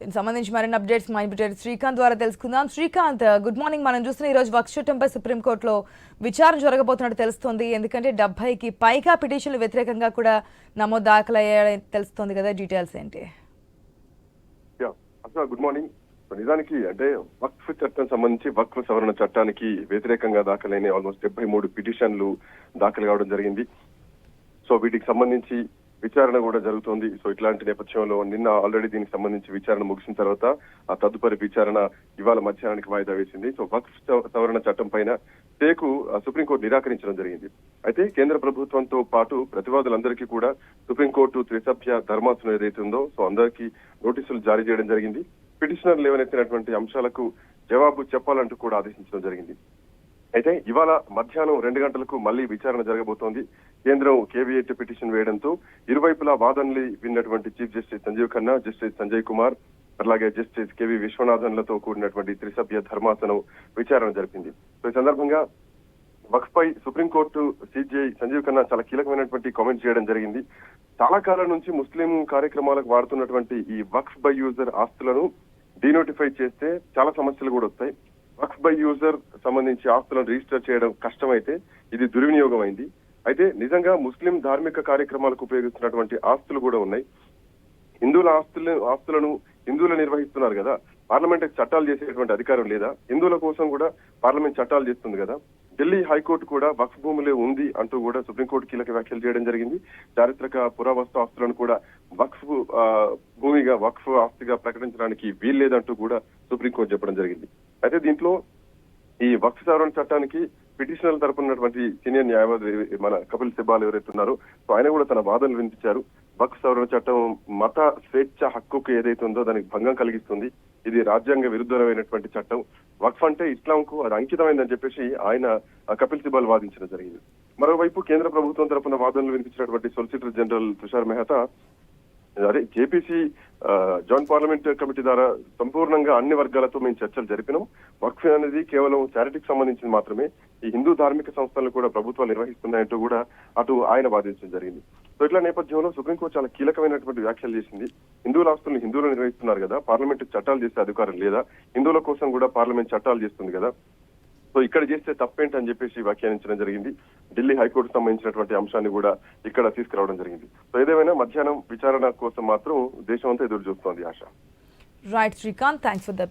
దీనికి సంబంధించి మరిన్ని అప్డేట్స్ మా ఇంటర్ శ్రీకాంత్ ద్వారా తెలుసుకుందాం. Srikanth, good morning. మనం చూస్తున్న ఈరోజు వక్ఫ్ చట్టంపై సుప్రీంకోర్టులో విచారణ జరగబోతున్నట్టు తెలుస్తోంది. ఎందుకంటే 70కి పైగా పిటిషన్లు వ్యతిరేకంగా కూడా నమోదు దాఖలయ్యాయని తెలుస్తోంది కదా, డీటెయిల్స్ ఏంటి? Good morning. నిజానికి అంటే వక్ఫ్ చట్టం సంబంధించి వక్ఫ్ సవరణ చట్టానికి వ్యతిరేకంగా దాఖలైన ఆల్మోస్ట్ 73 పిటిషన్లు దాఖలు కావడం జరిగింది. సో వీటికి సంబంధించి విచారణ కూడా జరుగుతోంది. సో ఇట్లాంటి నేపథ్యంలో నిన్న ఆల్రెడీ దీనికి సంబంధించి విచారణ ముగిసిన తర్వాత ఆ తదుపరి విచారణ ఇవాళ మధ్యాహ్నానికి వాయిదా వేసింది. సో వక్ఫ్ సవరణ చట్టం పైన స్టేకు సుప్రీంకోర్టు నిరాకరించడం జరిగింది. అయితే కేంద్ర ప్రభుత్వంతో పాటు ప్రతివాదులందరికీ కూడా సుప్రీంకోర్టు త్రిసభ్య ధర్మాసనం ఏదైతే ఉందో సో అందరికీ నోటీసులు జారీ చేయడం జరిగింది. పిటిషనర్ లేవనెత్తినటువంటి అంశాలకు జవాబు చెప్పాలంటూ కూడా ఆదేశించడం జరిగింది. అయితే ఇవాళ మధ్యాహ్నం 2 గంటలకు మళ్లీ విచారణ జరగబోతోంది. కేంద్రం కేవీఐటీ పిటిషన్ వేయడంతో ఇరువైపులా వాదనలు విన్నటువంటి chief justice Sanjiv Khanna, justice Sanjay Kumar, అలాగే జస్టిస్ కేవీ విశ్వనాథన్లతో కూడినటువంటి త్రిసభ్య ధర్మాసనం విచారణ జరిపింది. సో ఈ సందర్భంగా వక్ఫ్ పై సుప్రీంకోర్టు సిజేఐ సంజీవ్ ఖన్నా చాలా కీలకమైనటువంటి కామెంట్స్ చేయడం జరిగింది. చాలా కాలం నుంచి ముస్లిం కార్యక్రమాలకు వాడుతున్నటువంటి ఈ వక్ఫ్ బై యూజర్ ఆస్తులను డీనోటిఫై చేస్తే చాలా సమస్యలు కూడా వస్తాయి. వక్ఫ్ బై యూజర్ సంబంధించి ఆస్తులను రిజిస్టర్ చేయడం కష్టమైతే ఇది దుర్వినియోగం అయింది. అయితే నిజంగా ముస్లిం ధార్మిక కార్యక్రమాలకు ఉపయోగిస్తున్నటువంటి ఆస్తులు కూడా ఉన్నాయి. హిందువుల ఆస్తులను హిందువులు నిర్వహిస్తున్నారు కదా, పార్లమెంట్ చట్టాలు చేసేటువంటి అధికారం లేదా? హిందువుల కోసం కూడా పార్లమెంట్ చట్టాలు చేస్తుంది కదా. ఢిల్లీ హైకోర్టు కూడా వక్ఫ్ భూములే ఉంది అంటూ కూడా సుప్రీంకోర్టు కీలక వ్యాఖ్యలు చేయడం జరిగింది. చారిత్రక పురావస్తు ఆస్తులను కూడా వక్ఫ్ భూమిగా వక్ఫ్ ఆస్తిగా ప్రకటించడానికి వీల్లేదంటూ కూడా సుప్రీంకోర్టు చెప్పడం జరిగింది. అయితే దీంట్లో ఈ వక్ఫ్ సవరణ చట్టానికి పిటిషనర్ల తరపున ఉన్నటువంటి సీనియర్ న్యాయవాది మన కపిల్ సిబాల్ ఎవరైతే ఉన్నారో సో ఆయన కూడా తన వాదనలు వినిపించారు. వక్ఫ్ సవరణ చట్టం మత స్వేచ్ఛ హక్కుకు ఏదైతే ఉందో దానికి భంగం కలిగిస్తుంది. ఇది రాజ్యాంగ విరుద్ధమైనటువంటి చట్టం. వక్ఫ్ అంటే ఇస్లాంకు అది అంకితమైందని చెప్పేసి ఆయన కపిల్ సిబాల్ వాదించడం జరిగింది. మరోవైపు కేంద్ర ప్రభుత్వం తరపున వాదనలు వినిపించినటువంటి solicitor general Tushar Mehta JPC joint parliament committee ద్వారా సంపూర్ణంగా అన్ని వర్గాలతో మేము చర్చలు జరిపినాం. వక్ఫ్ అనేది కేవలం చారిటీకి సంబంధించింది మాత్రమే. ఈ హిందూ ధార్మిక సంస్థలను కూడా ప్రభుత్వాలు నిర్వహిస్తున్నాయంటూ కూడా అటు ఆయన వాదించడం జరిగింది. సో ఇట్లా నేపథ్యంలో సుప్రీంకోర్టు చాలా కీలకమైనటువంటి వ్యాఖ్యలు చేసింది. హిందువుల ఆస్తులను హిందువులు నిర్వహిస్తున్నారు కదా, పార్లమెంట్ చట్టాలు చేసే అధికారం లేదా? హిందువుల కోసం కూడా పార్లమెంట్ చట్టాలు చేస్తుంది కదా, సో ఇక్కడ చేస్తే తప్పేంటని చెప్పేసి వ్యాఖ్యానించడం జరిగింది. ఢిల్లీ హైకోర్టు సంబంధించినటువంటి అంశాన్ని కూడా ఇక్కడ తీసుకురావడం జరిగింది. సో ఏదేమైనా మధ్యాహ్నం విచారణ కోసం మాత్రం దేశం అంతా ఎదురు చూస్తోంది. ఆశ. Right Srikanth, thanks for the